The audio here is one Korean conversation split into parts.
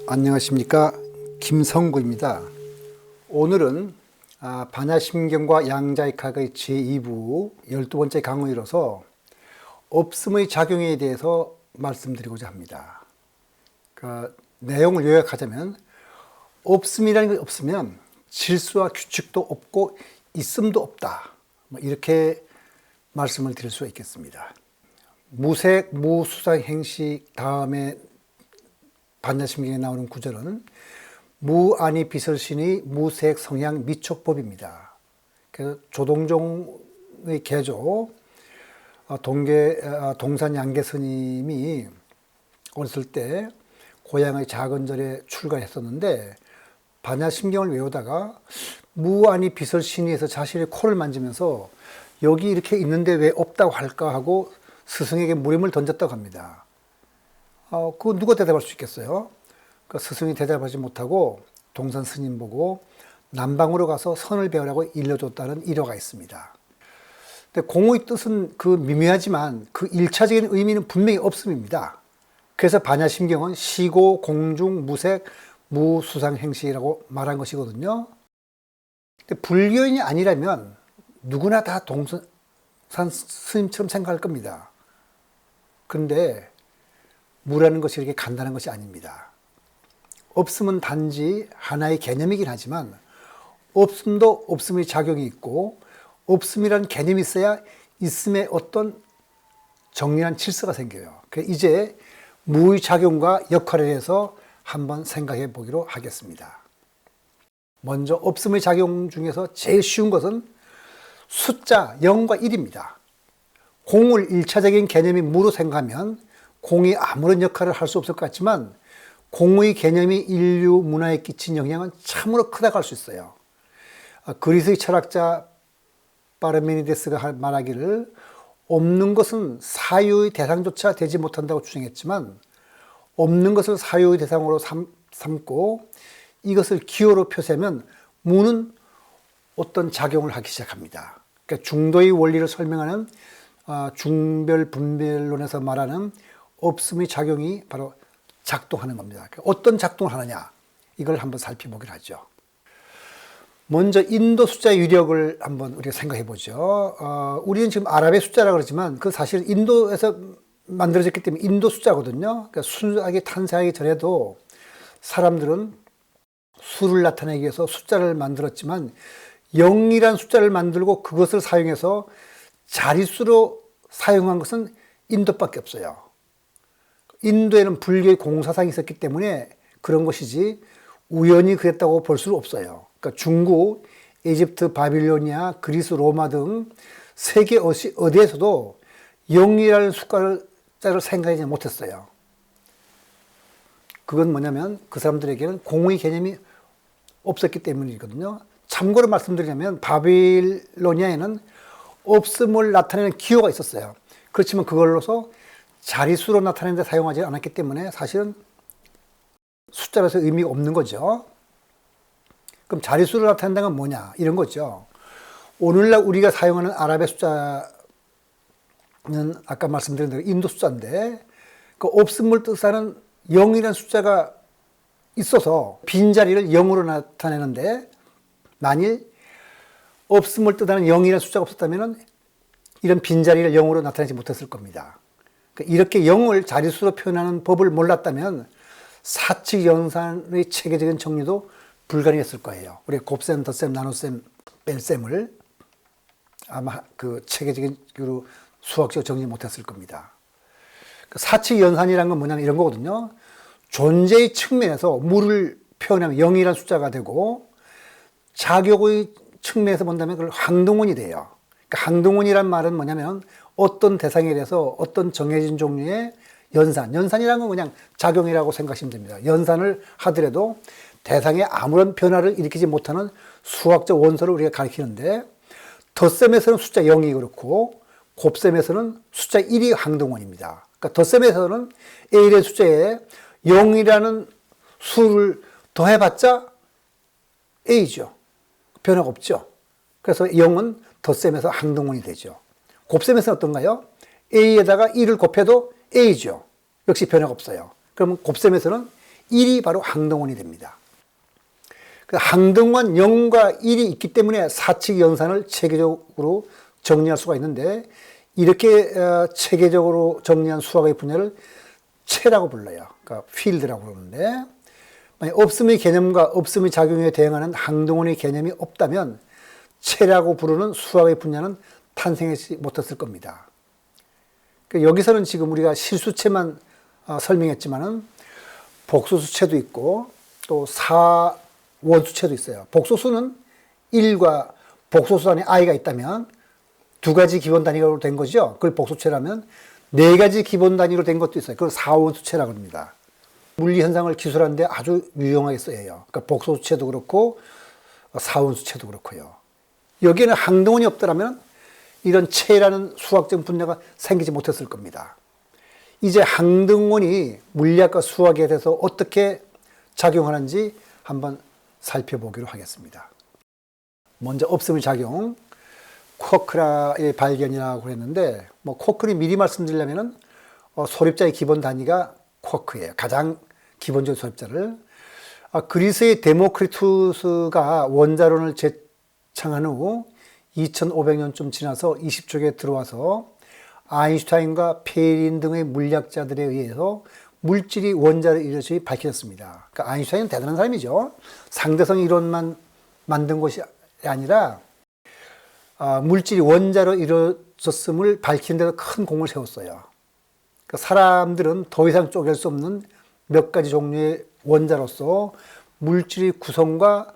안녕하십니까, 김성구입니다. 오늘은 반야심경과 양자역학의 제2부 12번째 강의로서 없음의 작용에 대해서 말씀드리고자 합니다. 내용을 요약하자면 없음이라는 것이 없으면 질서와 규칙도 없고 있음도 없다, 이렇게 말씀을 드릴 수 있겠습니다. 무색, 무수상 행식 다음에 반야심경에 나오는 구절은 무아니 비설신의 무색 성향 미촉법입니다. 그래서 조동종의 개조 동산 양계 스님이 어렸을 때 고향의 작은 절에 출가했었는데 반야심경을 외우다가 무아니 비설신의에서 자신의 코를 만지면서 여기 이렇게 있는데 왜 없다고 할까 하고 스승에게 물음을 던졌다고 합니다. 그거 누가 대답할 수 있겠어요? 스승이 대답하지 못하고 동산 스님 보고 남방으로 가서 선을 배우라고 일러줬다는 일화가 있습니다. 근데 공의 뜻은 그 미묘하지만 그 일차적인 의미는 분명히 없음입니다. 그래서 반야심경은 시고, 공중, 무색, 무수상행식이라고 말한 것이거든요. 근데 불교인이 아니라면 누구나 다 동산 스님처럼 생각할 겁니다. 그런데 무라는 것이 이렇게 간단한 것이 아닙니다. 없음은 단지 하나의 개념이긴 하지만 없음도 없음의 작용이 있고 없음이라는 개념이 있어야 있음에 어떤 정리한 질서가 생겨요. 이제 무의 작용과 역할에 대해서 한번 생각해 보기로 하겠습니다. 먼저 없음의 작용 중에서 제일 쉬운 것은 숫자 0과 1입니다. 공을 1차적인 개념이 무로 생각하면 공이 아무런 역할을 할 수 없을 것 같지만 공의 개념이 인류 문화에 끼친 영향은 참으로 크다고 할 수 있어요. 그리스의 철학자 파르메니데스가 말하기를 없는 것은 사유의 대상조차 되지 못한다고 주장했지만 없는 것을 사유의 대상으로 삼고 이것을 기호로 표시하면 무는 어떤 작용을 하기 시작합니다. 그러니까 중도의 원리를 설명하는 중별분별론에서 말하는 없음의 작용이 바로 작동하는 겁니다. 어떤 작동을 하느냐, 이걸 한번 살펴보기로 하죠. 먼저 인도 숫자의 위력을 한번 우리가 생각해 보죠. 우리는 지금 아랍의 숫자라고 그러지만 그 사실 인도에서 만들어졌기 때문에 인도 숫자거든요. 그러니까 순수하게 탄생하기 전에도 사람들은 수를 나타내기 위해서 숫자를 만들었지만 0이라는 숫자를 만들고 그것을 사용해서 자릿수로 사용한 것은 인도밖에 없어요. 인도에는 불교의 공사상이 있었기 때문에 그런 것이지 우연히 그랬다고 볼 수는 없어요. 그러니까 중국, 이집트, 바빌로니아, 그리스, 로마 등 세계 어디에서도 0이라는 숫자를 생각하지 못했어요. 그건 뭐냐면 그 사람들에게는 공의 개념이 없었기 때문이거든요. 참고로 말씀드리자면 바빌로니아에는 없음을 나타내는 기호가 있었어요. 그렇지만 그걸로서 자릿수로 나타내는 데 사용하지 않았기 때문에 사실은 숫자라서 의미가 없는 거죠. 그럼 자릿수로 나타낸다는 건 뭐냐, 이런 거죠. 오늘날 우리가 사용하는 아랍의 숫자는 아까 말씀드린 대로 인도 숫자인데 그 없음을 뜻하는 0이라는 숫자가 있어서 빈자리를 0으로 나타내는데 만일 없음을 뜻하는 0이라는 숫자가 없었다면 이런 빈자리를 0으로 나타내지 못했을 겁니다. 이렇게 0을 자릿수로 표현하는 법을 몰랐다면 사칙 연산의 체계적인 정리도 불가능했을 거예요. 우리 곱셈, 덧셈, 나눗셈, 뺄셈을 아마 그 체계적인 수학적으로 정리 못했을 겁니다. 사칙 연산이라는 건 뭐냐면 이런 거거든요. 존재의 측면에서 무를 표현하면 0이라는 숫자가 되고 작용의 측면에서 본다면 그걸 항동원이 돼요. 그러니까 항동원이란 말은 뭐냐면 어떤 대상에 대해서 어떤 정해진 종류의 연산이라는 건 그냥 작용이라고 생각하시면 됩니다. 연산을 하더라도 대상에 아무런 변화를 일으키지 못하는 수학적 원소를 우리가 가리키는데 덧셈에서는 숫자 0이 그렇고 곱셈에서는 숫자 1이 항동원입니다. 그러니까 덧셈에서는 A라는 숫자에 0이라는 수를 더해봤자 A죠. 변화가 없죠. 그래서 0은 덧셈에서 항동원이 되죠. 곱셈에서는 어떤가요? A에다가 1을 곱해도 A죠. 역시 변화가 없어요. 그러면 곱셈에서는 1이 바로 항등원이 됩니다. 항등원 0과 1이 있기 때문에 사칙 연산을 체계적으로 정리할 수가 있는데 이렇게 체계적으로 정리한 수학의 분야를 체라고 불러요. 그러니까 필드라고 그러는데 만약 없음의 개념과 없음의 작용에 대응하는 항등원의 개념이 없다면 체라고 부르는 수학의 분야는 탄생하지 못했을 겁니다. 그러니까 여기서는 지금 우리가 실수체만 설명했지만은 복소수체도 있고 또 사원수체도 있어요. 복소수는 1과 복소수 안에 i가 있다면 두 가지 기본 단위로 된 거죠. 그걸 복소체라면 네 가지 기본 단위로 된 것도 있어요. 그걸 사원수체라고 합니다. 물리 현상을 기술하는데 아주 유용하게 쓰여요. 그러니까 복소수체도 그렇고 사원수체도 그렇고요. 여기에는 항등원이 없더라면 이런 체라는 수학적 분야가 생기지 못했을 겁니다. 이제 항등원이 물리학과 수학에 대해서 어떻게 작용하는지 한번 살펴보기로 하겠습니다. 먼저 없음의 작용, 쿼크라의 발견이라고 했는데 쿼크를 미리 말씀드리려면 소립자의 기본 단위가 쿼크예요. 가장 기본적인 소립자를. 그리스의 데모크리투스가 원자론을 제창한 후 2500년쯤 지나서 20쪽에 들어와서 아인슈타인과 페린 등의 물리학자들에 의해서 물질이 원자를 이루어지 밝혀졌습니다. 그러니까 아인슈타인은 대단한 사람이죠. 상대성 이론만 만든 것이 아니라 물질이 원자로 이루어졌음을 밝히는 데도 큰 공을 세웠어요. 그러니까 사람들은 더 이상 쪼갤 수 없는 몇 가지 종류의 원자로서 물질의 구성과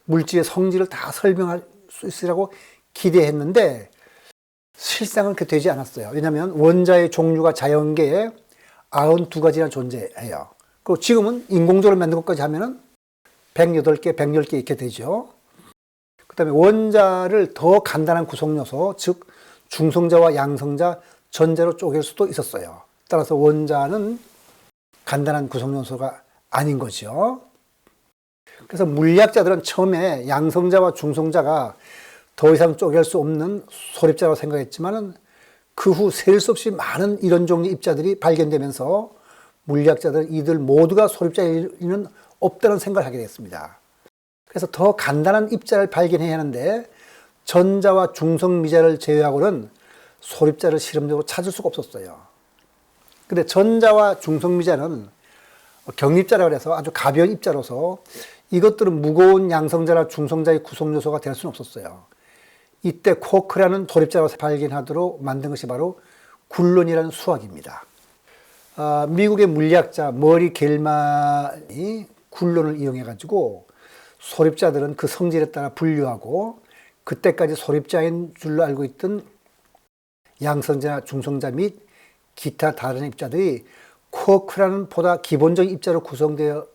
물질의 성질을 다 설명할 수 있으라고 기대했는데 실상은 그렇게 되지 않았어요. 왜냐하면 원자의 종류가 자연계에 92가지나 존재해요. 그리고 지금은 인공적으로 만든 것까지 하면은 108개, 110개 이렇게 되죠. 그 다음에 원자를 더 간단한 구성 요소, 즉 중성자와 양성자, 전자로 쪼갤 수도 있었어요. 따라서 원자는 간단한 구성 요소가 아닌 거죠. 그래서 물리학자들은 처음에 양성자와 중성자가 더 이상 쪼갤 수 없는 소립자라고 생각했지만은 그 후 셀 수 없이 많은 이런 종류 입자들이 발견되면서 물리학자들은 이들 모두가 소립자에는 없다는 생각을 하게 됐습니다. 그래서 더 간단한 입자를 발견해야 하는데 전자와 중성미자를 제외하고는 소립자를 실험적으로 찾을 수가 없었어요. 근데 전자와 중성미자는 경입자라고 해서 아주 가벼운 입자로서 이것들은 무거운 양성자나 중성자의 구성요소가 될 수는 없었어요. 이때 쿼크라는 소립자로 발견하도록 만든 것이 바로 굴론이라는 수학입니다. 미국의 물리학자 머리 겔만이 굴론을 이용해가지고 소립자들은 그 성질에 따라 분류하고 그때까지 소립자인 줄로 알고 있던 양성자, 중성자 및 기타 다른 입자들이 쿼크라는 보다 기본적인 입자로 구성되어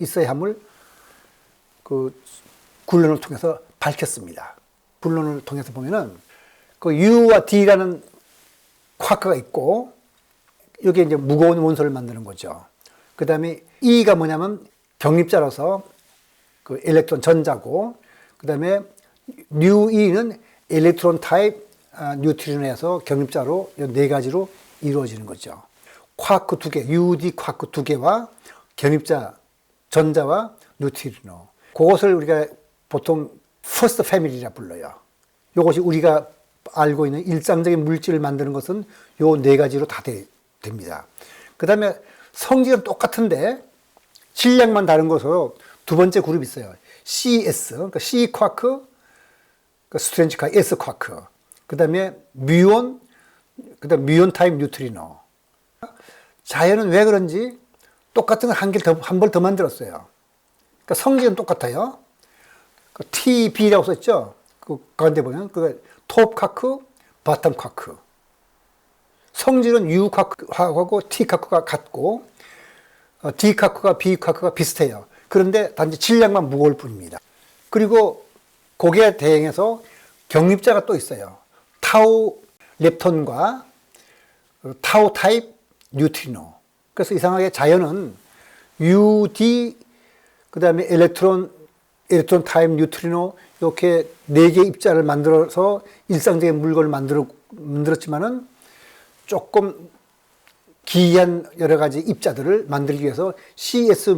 있어야 함을 그 굴론을 통해서 밝혔습니다. 굴론을 통해서 보면은 그 U와 D라는 쿼크가 있고 여기에 이제 무거운 원소를 만드는 거죠. 그 다음에 E가 뭐냐면 경입자로서 그 일렉트론 전자고 그 다음에 뉴E는 일렉트론 타입 뉴트리노에서 경입자로 이 네 가지로 이루어지는 거죠. 쿼크 두 개, UD 쿼크 두 개와 경입자 전자와 뉴트리노. 그것을 우리가 보통 퍼스트 패밀리라 불러요. 이것이 우리가 알고 있는 일상적인 물질을 만드는 것은 요 네 가지로 다 됩니다. 그 다음에 성질은 똑같은데 질량만 다른 것으로 두 번째 그룹이 있어요. CS, 그러니까 C 쿼크, 그러니까 스트레인지 쿼크, S 쿼크. 그 다음에 뮤온, 그 다음에 뮤온 타입 뉴트리노. 자연은 왜 그런지 똑같은 걸 한 벌 더 만들었어요. 그러니까 성질은 똑같아요. TB라고 썼죠. 그 가운데 보면 그 톱 쿼크, 바텀 쿼크. 성질은 U 쿼크하고 T 쿼크가 같고 D 쿼크가 B 쿼크가 비슷해요. 그런데 단지 질량만 무거울 뿐입니다. 그리고 거기에 대응해서 경입자가 또 있어요. 타우 렙톤과 타우 타입 뉴트리노. 그래서 이상하게 자연은 UD 그 다음에 일렉트론 타입 뉴트리노 이렇게 네 개의 입자를 만들어서 일상적인 물건을 만들었지만은 조금 기이한 여러 가지 입자들을 만들기 위해서 CS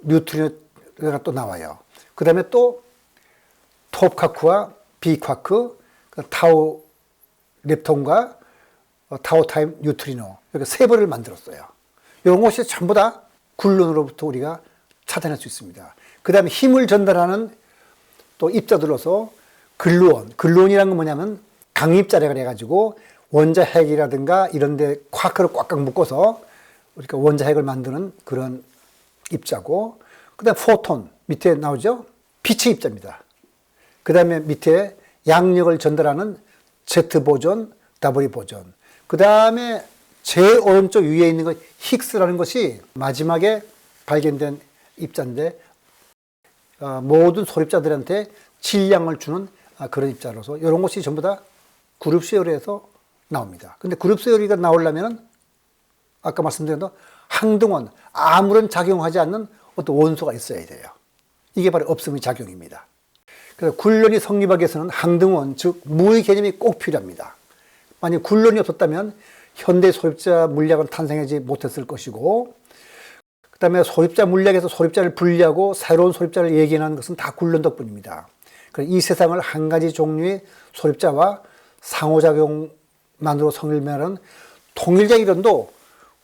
뉴트리노가 또 나와요. 그 다음에 또 톱 쿼크와 B 쿼크, 타우 렙톤과 타우 타임 뉴트리노, 이렇게 세 번을 만들었어요. 이런 것이 전부 다 굴론으로부터 우리가 찾아낼 수 있습니다. 그 다음에 힘을 전달하는 또 입자들로서 글루온이라는 건 뭐냐면 강입자래가 돼가지고 원자핵이라든가 이런 데 쿼크를 꽉꽉 묶어서 우리가 원자핵을 만드는 그런 입자고, 그 다음에 포톤, 밑에 나오죠? 빛의 입자입니다. 그 다음에 밑에 양력을 전달하는 Z 보존, W 보존. 그 다음에 제일 오른쪽 위에 있는 것, 힉스라는 것이 마지막에 발견된 입자인데, 모든 소립자들한테 질량을 주는 그런 입자로서 이런 것이 전부 다 그룹 세어리에서 나옵니다. 근데 그룹 세어리가 나오려면 아까 말씀드린 대로 항등원, 아무런 작용하지 않는 어떤 원소가 있어야 돼요. 이게 바로 없음의 작용입니다. 그래서 굴론이 성립하기 위해서는 항등원, 즉 무의 개념이 꼭 필요합니다. 만약 굴론이 없었다면 현대 소립자 물리학은 탄생하지 못했을 것이고, 그 다음에 소립자 물리학에서 소립자를 분리하고 새로운 소립자를 얘기하는 것은 다 굴론 덕분입니다. 이 세상을 한 가지 종류의 소립자와 상호작용만으로 성립하는 통일적 이론도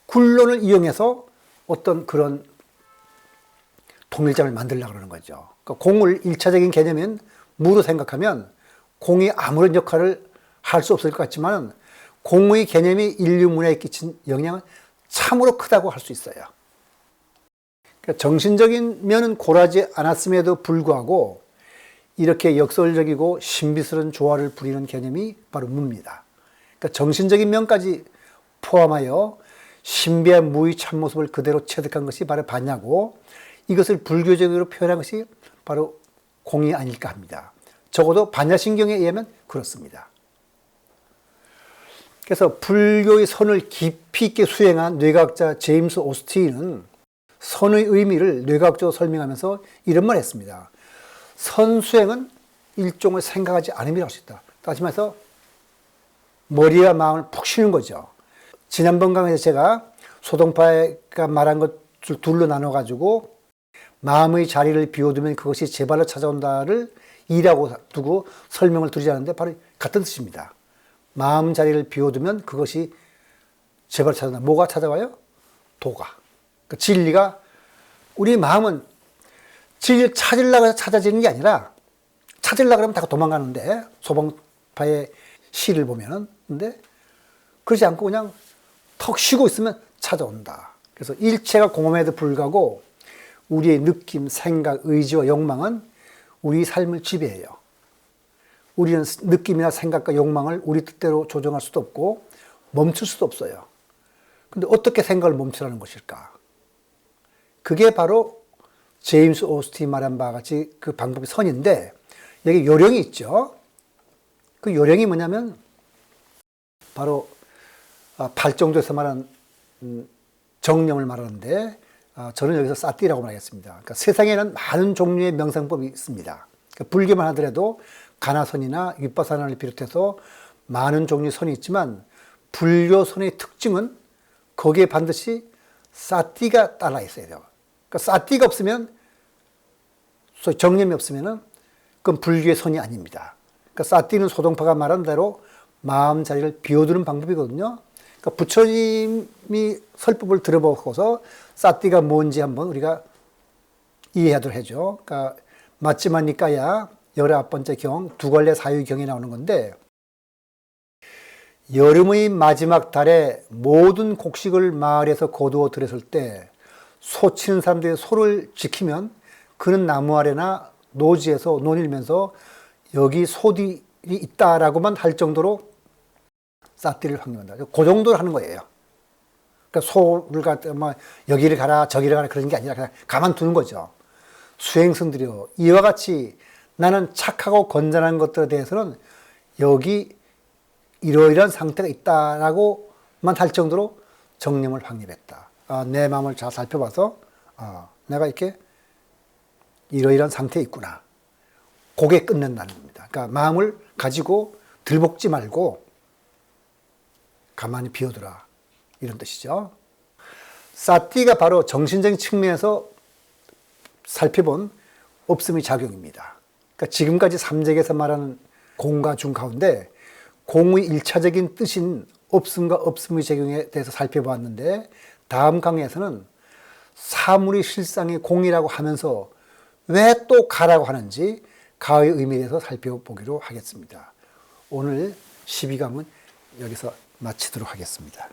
굴론을 이용해서 어떤 그런 통일점을 만들려고 그러는 거죠. 그러니까 공을 1차적인 개념인 무로 생각하면 공이 아무런 역할을 할 수 없을 것 같지만 공의 개념이 인류 문화에 끼친 영향은 참으로 크다고 할 수 있어요. 그러니까 정신적인 면은 고라지 않았음에도 불구하고 이렇게 역설적이고 신비스러운 조화를 부리는 개념이 바로 무입니다. 그러니까 정신적인 면까지 포함하여 신비한 무의 참모습을 그대로 체득한 것이 바로 반야고, 이것을 불교적으로 표현한 것이 바로 공이 아닐까 합니다. 적어도 반야신경에 의하면 그렇습니다. 그래서 불교의 선을 깊이 있게 수행한 뇌과학자 제임스 오스틴은 선의 의미를 뇌과학적으로 설명하면서 이런 말을 했습니다. 선수행은 일종의 생각하지 않음이라고 할 수 있다. 다시 말해서 머리와 마음을 푹 쉬는 거죠. 지난번 강의에서 제가 소동파가 말한 것을 둘로 나눠가지고 마음의 자리를 비워두면 그것이 제발로 찾아온다를 이라고 두고 설명을 드리지 않는데 바로 같은 뜻입니다. 마음 자리를 비워두면 그것이 제발 찾아온다. 뭐가 찾아와요? 도가. 그러니까 진리가, 우리 마음은 진리를 찾으려고 해서 찾아지는 게 아니라 찾으려고 하면 다 도망가는데, 소방파의 시를 보면은. 근데 그러지 않고 그냥 턱 쉬고 있으면 찾아온다. 그래서 일체가 공허에도 불구하고 우리의 느낌, 생각, 의지와 욕망은 우리 삶을 지배해요. 우리는 느낌이나 생각과 욕망을 우리 뜻대로 조정할 수도 없고 멈출 수도 없어요. 근데 어떻게 생각을 멈추라는 것일까? 그게 바로 제임스 오스틴이 말한 바와 같이 그 방법이 선인데, 여기 요령이 있죠. 그 요령이 뭐냐면 바로 팔정도에서 말하는 정념을 말하는데, 저는 여기서 사띠라고 말하겠습니다. 그러니까 세상에는 많은 종류의 명상법이 있습니다. 그러니까 불교만 하더라도 가나선이나 윗바사나를 비롯해서 많은 종류의 선이 있지만, 불교 선의 특징은 거기에 반드시 사띠가 따라 있어야 돼요. 그러니까 사띠가 없으면, 소위 정념이 없으면은 그건 불교의 선이 아닙니다. 그러니까 사띠는 소동파가 말한 대로 마음 자리를 비워두는 방법이거든요. 그러니까 부처님이 설법을 들어보고서 사띠가 뭔지 한번 우리가 이해하도록 해죠. 그러니까 마찌마니까야 19번째 경, 두갈래 사유경에 나오는 건데, 여름의 마지막 달에 모든 곡식을 마을에서 거두어 들였을 때 소치는 사람들이 소를 지키면 그는 나무 아래나 노지에서 논일면서 여기 소들이 있다라고만 할 정도로 사띠를 확립한다. 그 정도로 하는 거예요. 그러니까 소를 갖다 뭐 여기를 가라 저기를 가라 그런 게 아니라 그냥 가만두는 거죠. 수행선들이요, 이와 같이 나는 착하고 건전한 것들에 대해서는 여기 이러이러한 상태가 있다라고만 할 정도로 정념을 확립했다. 내 마음을 잘 살펴봐서 내가 이렇게 이러이러한 상태에 있구나. 고개 끝낸다는 겁니다. 그러니까 마음을 가지고 들볶지 말고 가만히 비워두라. 이런 뜻이죠. 사티가 바로 정신적인 측면에서 살펴본 없음의 작용입니다. 그러니까 지금까지 삼재에서 말하는 공과 중 가운데 공의 일차적인 뜻인 없음과 없음의 작용에 대해서 살펴보았는데 다음 강의에서는 사물의 실상이 공이라고 하면서 왜 또 가라고 하는지 가의 의미에 대해서 살펴보기로 하겠습니다. 오늘 12강은 여기서 마치도록 하겠습니다.